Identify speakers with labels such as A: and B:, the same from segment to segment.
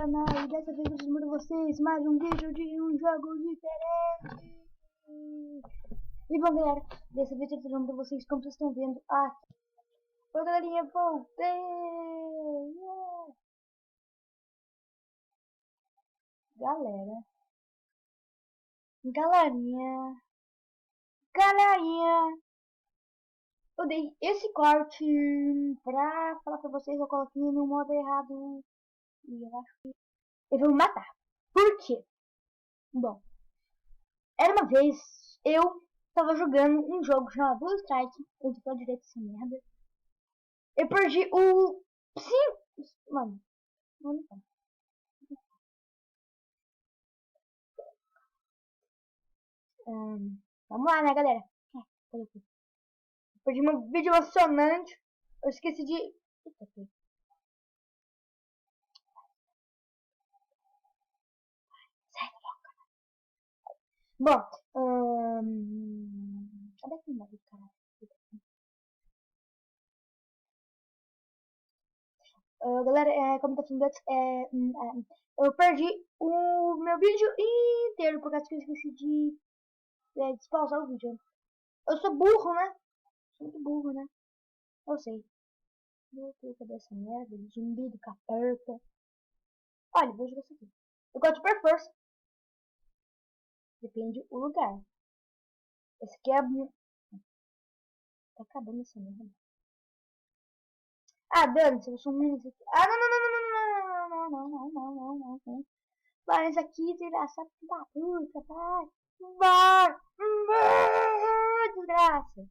A: canal e dessa vez eu desmuro vocês mais um vídeo de um jogo diferente. E bom galera, dessa vez eu desmuro vocês como vocês estão vendo aqui. Oi galerinha, voltei! Yeah. Galerinha, eu dei esse corte pra falar pra vocês, eu coloquei no modo errado e eu acho que eu vou me matar. Por quê? Bom, era uma vez eu tava jogando um jogo chamado Blue Strike, eu tô direito essa merda. Eu perdi o... Sim! Mano, não tá. Vamos lá, né, galera? Perdi um vídeo emocionante. Eu esqueci de... Bom, cadê aquele modo, caralho? Galera, como tá falando antes, eu perdi o meu vídeo inteiro por causa que eu esqueci de despausar o vídeo. Eu sou burro, né? Sou muito burro, né? Eu sei. Meu Deus, cadê essa merda? Zumbi do capeta. Olha, vou jogar isso aqui. Eu gosto de Super Força. Depende do lugar. Esse aqui é... Tá acabando essa merda. Ah, dane-se, eu sou um aqui. Ah, não. Vai, esse aqui, desgraçado da puta, vai. Vai, desgraça.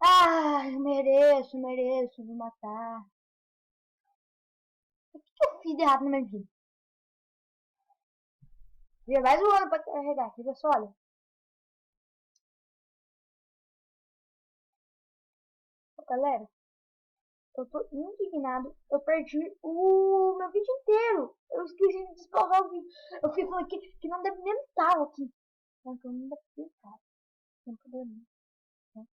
A: Ah, mereço me matar. O que eu fiz de errado na minha vida? Vê, vai zoando pra carregar aqui, vê só, olha. Galera, eu tô indignado. Eu perdi o meu vídeo inteiro. Eu esqueci de despausar o vídeo. Eu fiquei falando que não deve nem estar aqui. Não, que não deve estar. Não problema. Né?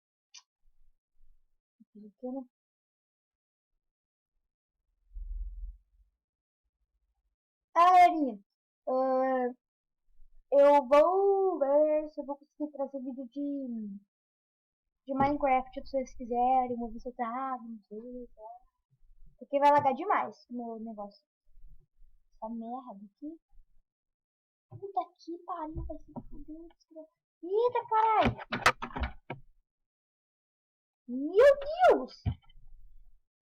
A: Aqui, né? Galerinha, eu vou ver se eu vou conseguir trazer vídeo de Minecraft se vocês quiserem, vou ver se eu tá, não sei, tá? Porque vai lagar demais o meu negócio. Essa merda aqui. Puta que pariu, vai se fuder. Eita, caralho. Meu Deus.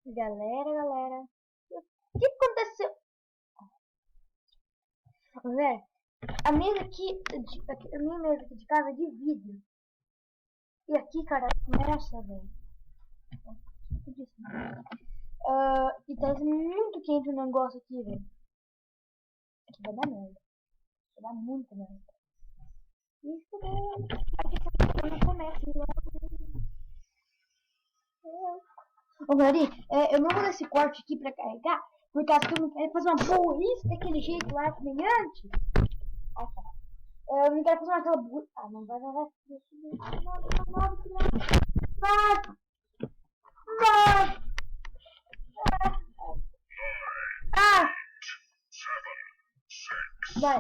A: Galera. O que aconteceu? Galera, a minha mesa aqui de casa é de vidro. E aqui, cara, começa, velho. E tá muito quente o negócio aqui, velho. Aqui vai dar merda. Vai dar muita merda. Isso mesmo. Aqui não começa logo. Ô, Gary, eu não vou dar esse corte aqui pra carregar, por causa que eu não quero fazer uma burrice daquele jeito lá semelhante. Ah, tá. Eu não quero fazer aquela burrice. Ah, não vai. Vai. Ah! Vai.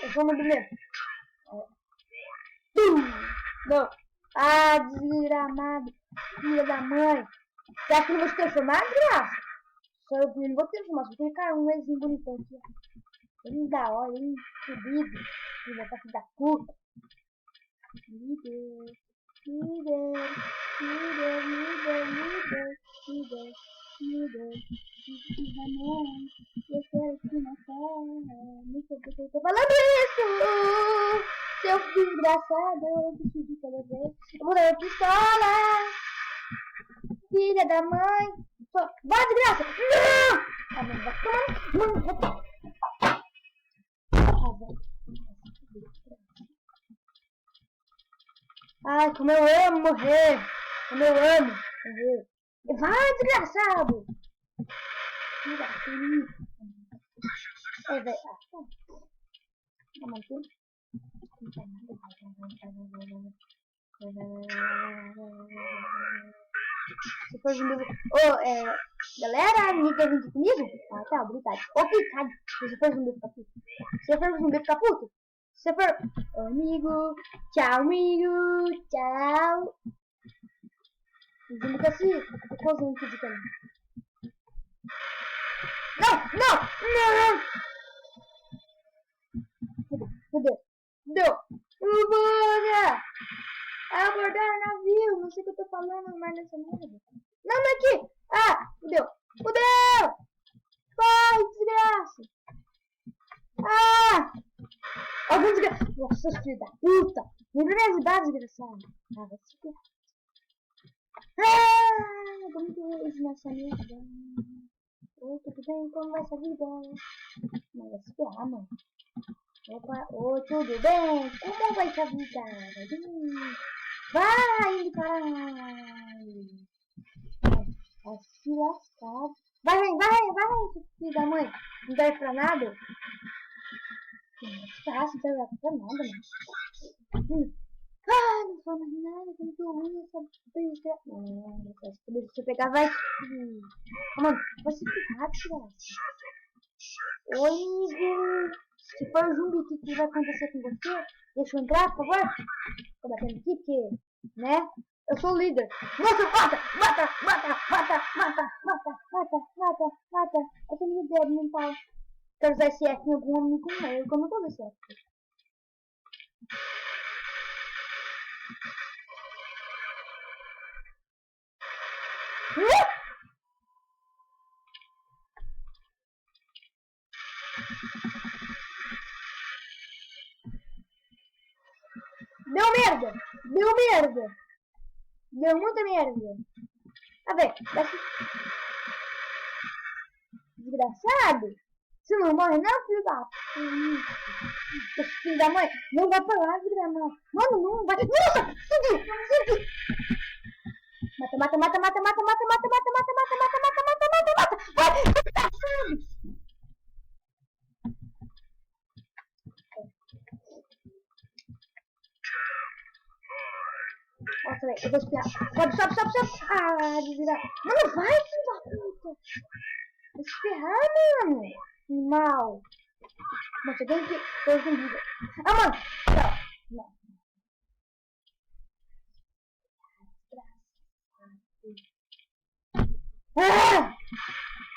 A: Eu vou no primeiro. Não. Ah, desgramado. Filha da mãe. Você acha que eu não vou te transformar, graça? Só eu não vou te transformar, só tem cara um mesinho bonitão aqui. Bem da hora, hein? Subido. Filha da puta. Líder. Eu quero te matar. Eu tô falando isso! Seu desgraçado, eu decidi cada vez. Eu vou dar uma pistola! Filha da mãe! Vai, desgraça! Não! Ah, não, vai tomar. Ai, como eu amo morrer! Como eu amo morrer! Vai, desgraçado! Filha, filho! É, velho. Não, mas não tem nada. Se for zumbi... galera, ninguém quer vir comigo? Ah, tá, obrigado. Ô, picado. Se for zumbi, fica puto. Se for zumbi, fica puto. Se for... amigo. Tchau, amigo. Tchau. O zumbi tá se... cozinhando aqui de cama. Não! Fudeu. Bora! Abordar o navio. Não sei o que eu tô falando, mas nessa merda. Não, aqui! Ah, fudeu! Corre, desgraça! Ah! Algum desgraça! Nossa, filho da puta! Vem pra me ajudar, desgraçado! Ah, vai se ferrar! Ah! Como que eu vejo nessa merda? Oi, tudo bem? Como vai essa vida? Não, vai se ferrar, mano! Opa, oi, tudo bem? Como vai essa vida? Vai, caralho! Vai se lascar! Vai, filho da mãe! Não serve pra nada? Fácil, não serve pra nada, mano. Ah, não foi mais nada, que muito ruim essa besta. Não, se eu pegar vai... Mano, vai se ferrar, desgraça. Oi, Igor. Se for zumbi, o que vai acontecer com você? Deixa eu entrar, por favor? Tô batendo aqui porque, né? Eu sou o líder. Nossa, mata! Eu tenho líder mental. Quero usar esse F em algum homem como eu. Como eu vou usar esse F? Deu merda! Deu muita merda! A ver, desgraçado! Você não morre não, filho da puta! Filho da mãe! Não vai pra lá, desgraçado! Mano, não vai! Nossa! Subi! Mata! Vai! Desgraçado! Nossa, velho, eu vou espiar. Sobe. Ah, desvirar. Mano, vai, filho da puta. Vai se ferrar, mano. Animal. Mano, você tem que ter zumbido. Ah, mano. Não. Ah!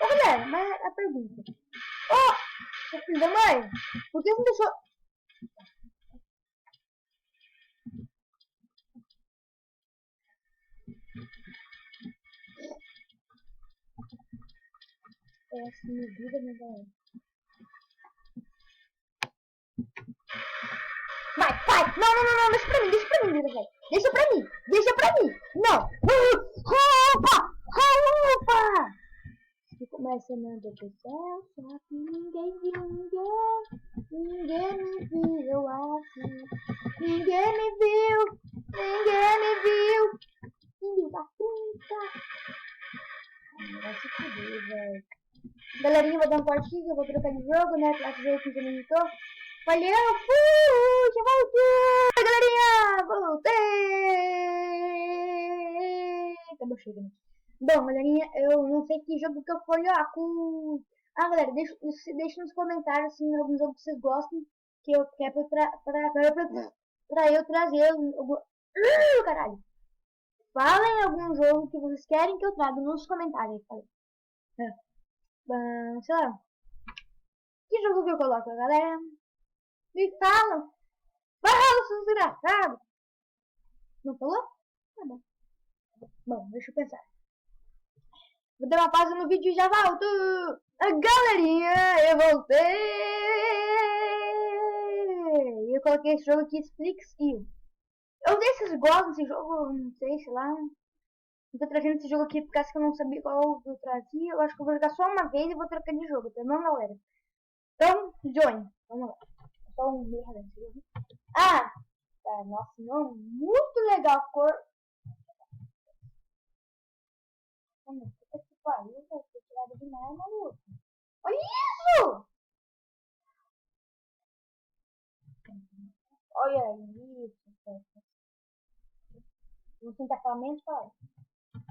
A: Ô, galera, mas a pergunta. Ô, filho da mãe. Por que você não deixou... Essa minha vida, meu velho. Vai! Não, deixa pra mim, velho. Deixa pra mim. Não. Roupa! E começa a mandar pro céu, só que ninguém viu. Ninguém me viu assim. Ninguém me viu. Filho da puta. Vai se fuder, velho. Galerinha, vou dar um cortinho, eu vou trocar de jogo, né? Classe de jogo que você me imitou. Valeu, fui! Já voltei! Galerinha, voltei! Acabou chegando. Bom, galerinha, eu não sei que jogo que eu coloco. Ah, galera, deixa nos comentários se assim, algum jogo que vocês gostam, que eu quero pra eu trazer. Caralho! Falem algum jogo que vocês querem que eu traga nos comentários. Sei lá. Que jogo que eu coloco, galera? Me falam. Fala, seus desgraçados. Não falou? Tá bom. Bom, deixa eu pensar. Vou dar uma pausa no vídeo e já volto. Galerinha, eu voltei. Eu coloquei esse jogo aqui, Split Skill. Eu não sei se vocês gostam desse jogo, não sei, sei lá. Eu tô trazendo esse jogo aqui por causa que eu não sabia qual eu trazia. Eu acho que eu vou jogar só uma vez e vou trocar de jogo, tá bom, galera? Então, join. Vamos lá. Só um merda nesse jogo. Ah! Tá, nossa, não. Muito legal a cor. Puta que pariu, velho. Foi tirado demais, maluco. Olha isso! Olha isso. Vou tentar falar menos palavras.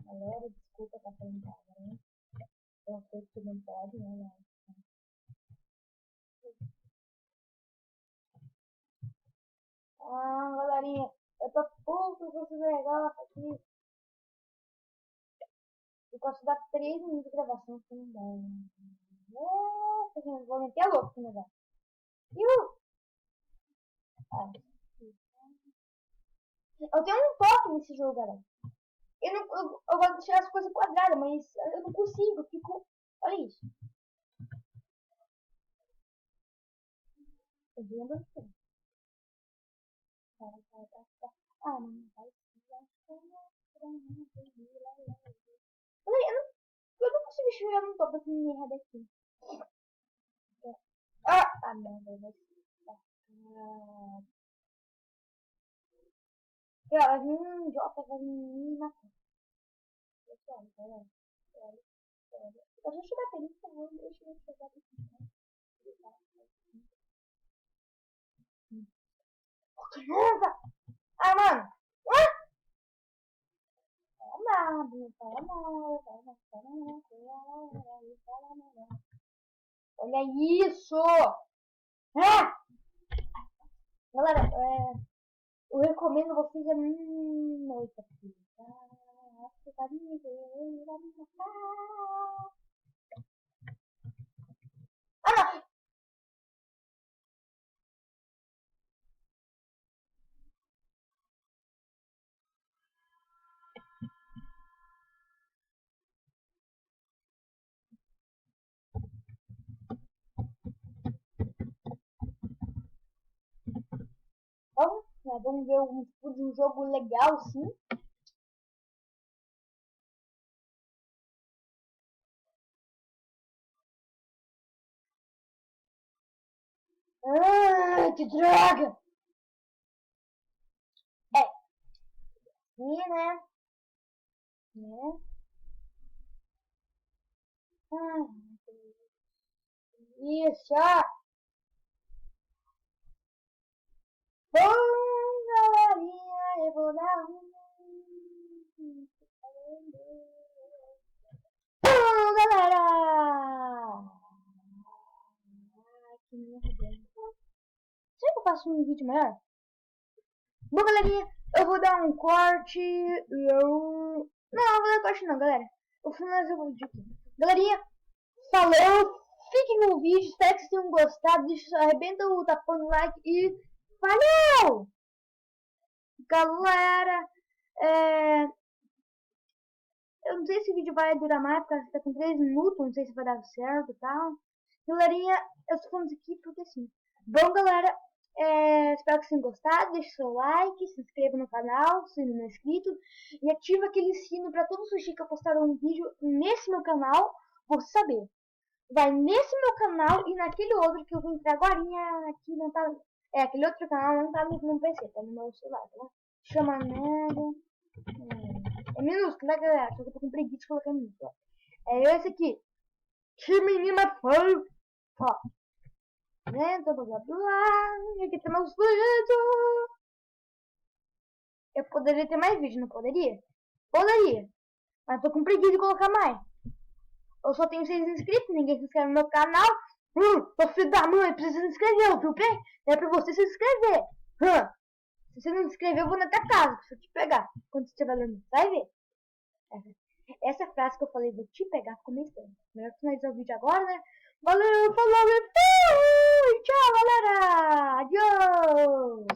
A: Galera, desculpa, tá falando palavras. Eu sei que não pode, né? Galerinha, eu tô puto com esse negócio aqui. Eu posso dar 3 minutos de gravação se não dá. Vou meter a louco esse negócio. Eu tenho um toque nesse jogo, galera. Eu gosto de tirar as coisas quadradas, mas eu não consigo. Eu fico. Olha isso. Eu lembro assim. Ah, não vai. Eu não consigo chegar no topo aqui nem errado aqui. Não, vai ser. Vai vir um Jota, vai me matar. Eu já cheguei até isso, eu deixa eu chegar até aqui. Mano! Olha isso! Galera, eu recomendo vocês a noite aqui. Vamos ver um tipo de um jogo legal, sim. Que droga! Sim, né? Isso! Bom, galerinha, eu vou dar Bom, galera! Que merda. Será que eu faço um vídeo maior? Bom, galerinha, eu vou dar um corte. Não, não vou dar corte não, galera. Eu vou finalizar o vídeo aqui. Galerinha, falou! Fiquem no vídeo, espero que vocês tenham gostado. Arrebenta o tapão no like e valeu! Galera, eu não sei se o vídeo vai durar mais, porque tá com 3 minutos, não sei se vai dar certo e tal. Galerinha, eu tô falando isso aqui porque assim. Bom, galera, espero que vocês tenham gostado. Deixe seu like, se inscreva no canal, se não é inscrito. E ativa aquele sino para todos os dias que eu postar um vídeo nesse meu canal, você saber. Vai nesse meu canal e naquele outro que eu vou entrar agora. Aqui não tá. Aquele outro canal não tá no PC, tá no meu celular, tá bom? Chama merda. É minúsculo, né, galera? Só que eu tô com preguiça de colocar minúsculo. É esse aqui. Que menina foi! Ó. Né? Blá blá blá. E aqui tem meus vídeos. Eu poderia ter mais vídeo, não poderia? Poderia. Mas tô com preguiça de colocar mais. Eu só tenho 6 inscritos, ninguém se inscreve no meu canal. Ô filho da mãe, precisa se inscrever, viu, bem? É pra você se inscrever. Se você não se inscrever, eu vou na tua casa, pra eu te pegar. Quando você estiver lendo, vai ver. Essa frase que eu falei, vou te pegar, ficou meio estranho. Melhor finalizar o vídeo agora, né? Valeu, falou e fui! Tchau, galera! Adiós!